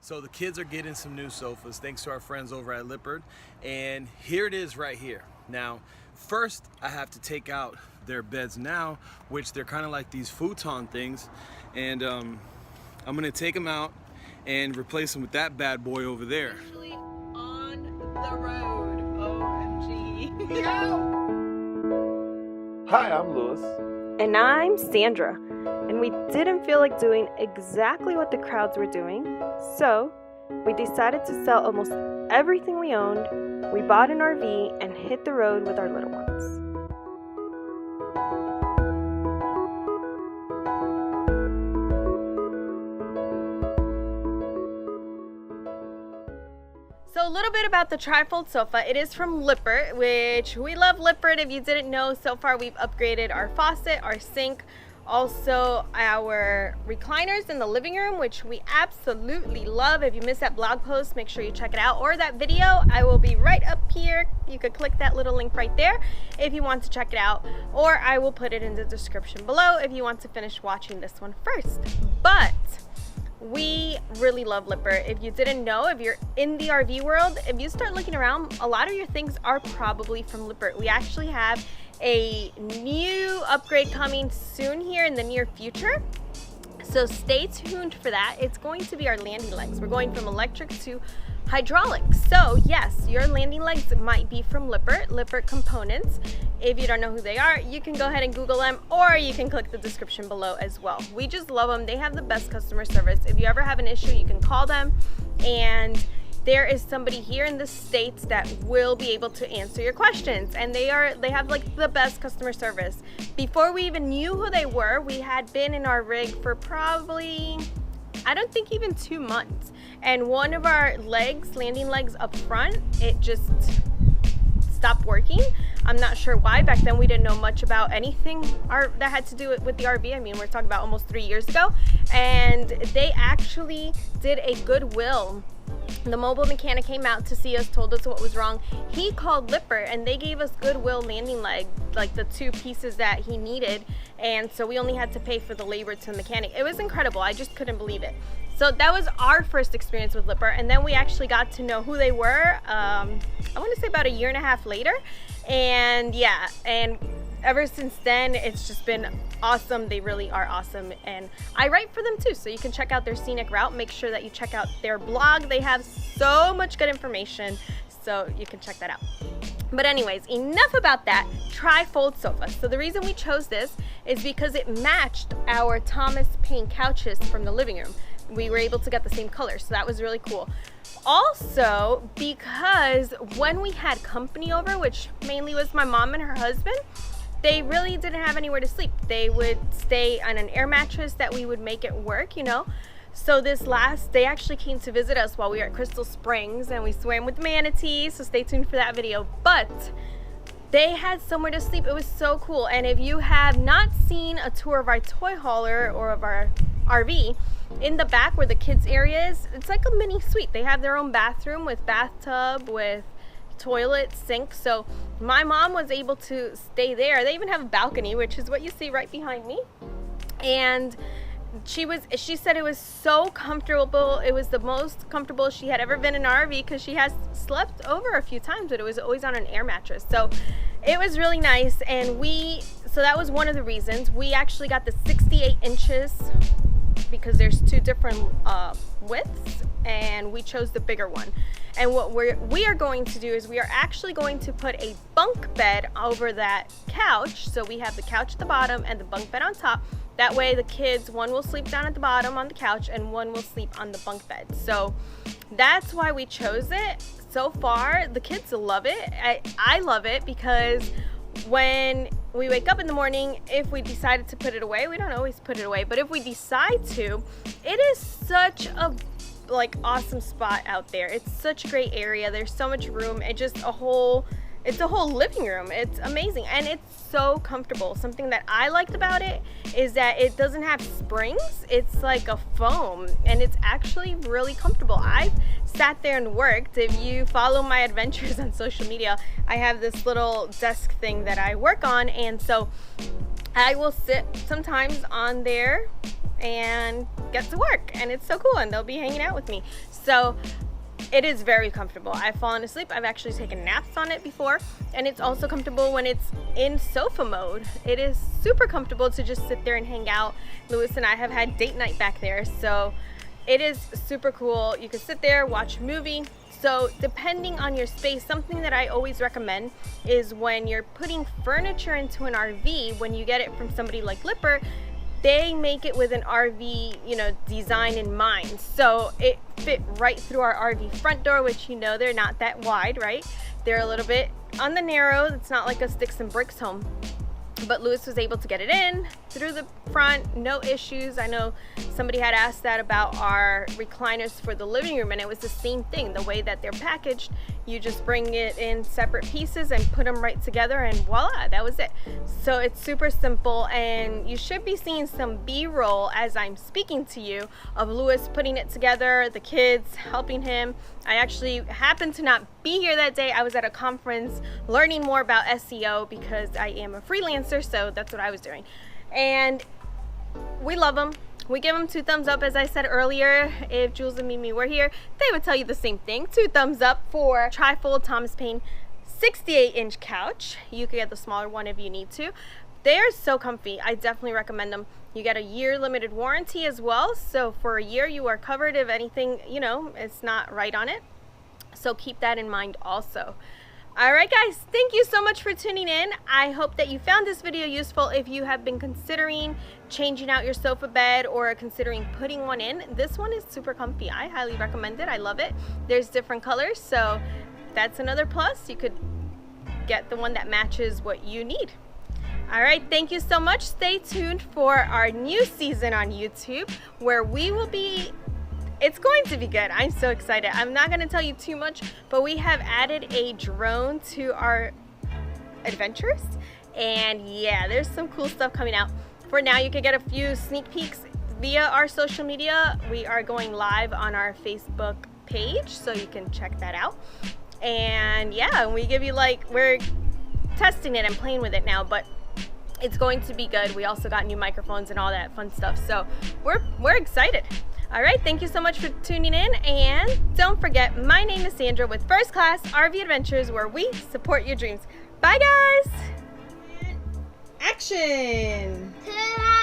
So the kids are getting some new sofas thanks to our friends over at Lippert, and here it is right here. Now, first I have to take out their beds now, which they're kind of like these futon things, and I'm gonna take them out and replace them with that bad boy over there. Actually on the road, OMG. Hi, I'm Lewis. And I'm Sandra, and we didn't feel like doing exactly what the crowds were doing, so we decided to sell almost everything we owned. We bought an RV and hit the road with our little ones. So a little bit about the trifold sofa. It is from Lippert, which we love Lippert. If you didn't know, so far we've upgraded our faucet, our sink, also our recliners in the living room, which we absolutely love. If you missed that blog post, make sure you check it out, or that video. I will be right up here. You could click that little link right there if you want to check it out, or I will put it in the description below if you want to finish watching this one first. But we really love Lippert. If you didn't know, if you're in the RV world, if you start looking around, a lot of your things are probably from Lippert. We actually have a new upgrade coming soon here in the near future, so stay tuned for that. It's going to be our landing legs. We're going from electric to hydraulic. So yes, your landing legs might be from Lippert components. If you don't know who they are, you can go ahead and Google them, or you can click the description below as well. We just love them. They have the best customer service. If you ever have an issue, you can call them, and there is somebody here in the States that will be able to answer your questions, and they have like the best customer service. Before we even knew who they were, we had been in our rig for probably, I don't think even 2 months, and one of our legs, landing legs up front, it just stopped working. I'm not sure why. Back then we didn't know much about anything that had to do with the RV. I mean, we're talking about almost 3 years ago, and they actually did a goodwill. The mobile mechanic came out to see us, told us what was wrong. He called Lippert and they gave us goodwill landing leg, like the 2 pieces that he needed, and so we only had to pay for the labor to the mechanic. It was incredible. I just couldn't believe it. So that was our first experience with Lippert, and then we actually got to know who they were, I want to say about 1.5 years later, and yeah, and ever since then it's just been awesome. They really are awesome, and I write for them too, so you can check out their scenic route. Make sure that you check out their blog. They have so much good information, so you can check that out. But anyways, enough about that. Tri-fold sofa. So the reason we chose this is because it matched our Thomas Payne couches from the living room. We were able to get the same color, so that was really cool. Also, because when we had company over, which mainly was my mom and her husband, they really didn't have anywhere to sleep. They would stay on an air mattress that we would make it work, you know. So they actually came to visit us while we were at Crystal Springs, and we swam with manatees, so stay tuned for that video. But they had somewhere to sleep. It was so cool. And if you have not seen a tour of our toy hauler or of our RV, in the back where the kids area is, it's like a mini suite. They have their own bathroom with bathtub, with toilet, sink. So my mom was able to stay there. They even have a balcony, which is what you see right behind me. And she said it was so comfortable. It was the most comfortable she had ever been in an RV, because she has slept over a few times, but it was always on an air mattress. So it was really nice, and so that was one of the reasons. We actually got the 68 inches because there's 2 different widths, and we chose the bigger one. And what we are going to do is we are actually going to put a bunk bed over that couch. So we have the couch at the bottom and the bunk bed on top. That way the kids, one will sleep down at the bottom on the couch and one will sleep on the bunk bed. So that's why we chose it. So far, the kids love it. I love it, because when we wake up in the morning, if we decided to put it away, we don't always put it away, but if we decide to, it is such a awesome spot out there. It's such a great area. There's so much room. It's a whole living room. It's amazing, and it's so comfortable. Something that I liked about it is that it doesn't have springs. It's like a foam, and it's actually really comfortable. I've sat there and worked. If you follow my adventures on social media, I have this little desk thing that I work on, and so I will sit sometimes on there and get to work, and it's so cool, and they'll be hanging out with me. So it is very comfortable. I've fallen asleep. I've actually taken naps on it before, and it's also comfortable when it's in sofa mode. It is super comfortable to just sit there and hang out. Lewis and I have had date night back there, so it is super cool. You can sit there, watch a movie. So depending on your space, something that I always recommend is when you're putting furniture into an RV, when you get it from somebody like Lippert, they make it with an RV, design in mind. So it fit right through our RV front door, which they're not that wide, right? They're a little bit on the narrow. It's not like a sticks and bricks home. But Lewis was able to get it in through the front, no issues. I know somebody had asked that about our recliners for the living room, and it was the same thing. The way that they're packaged, you just bring it in separate pieces and put them right together, and voila, that was it. So it's super simple, and you should be seeing some B-roll as I'm speaking to you of Lewis putting it together, the kids helping him. I actually happened to not be here that day. I was at a conference learning more about SEO because I am a freelancer, so that's what I was doing. And we love them. We give them 2 thumbs up, as I said earlier. If Jules and Mimi were here, they would tell you the same thing. 2 thumbs up for Trifold Thomas Payne 68-inch couch. You could get the smaller one if you need to. They are so comfy. I definitely recommend them. You get a year limited warranty as well. So for a year, you are covered if anything, it's not right on it. So keep that in mind also. All right, guys, thank you so much for tuning in. I hope that you found this video useful. If you have been considering changing out your sofa bed or considering putting one in, this one is super comfy. I highly recommend it. I love it. There's different colors, so that's another plus. You could get the one that matches what you need. All right, thank you so much. Stay tuned for our new season on YouTube, where we will be, it's going to be good. I'm so excited. I'm not going to tell you too much, but we have added a drone to our adventures, and yeah, there's some cool stuff coming out. For now, you can get a few sneak peeks via our social media. We are going live on our Facebook page, so you can check that out. And yeah, we give you we're testing it and playing with it now, but it's going to be good. We also got new microphones and all that fun stuff, so we're excited. All right, thank you so much for tuning in, and don't forget, my name is Sandra with First Class RV Adventures, where we support your dreams. Bye, guys. Action. Ta-da!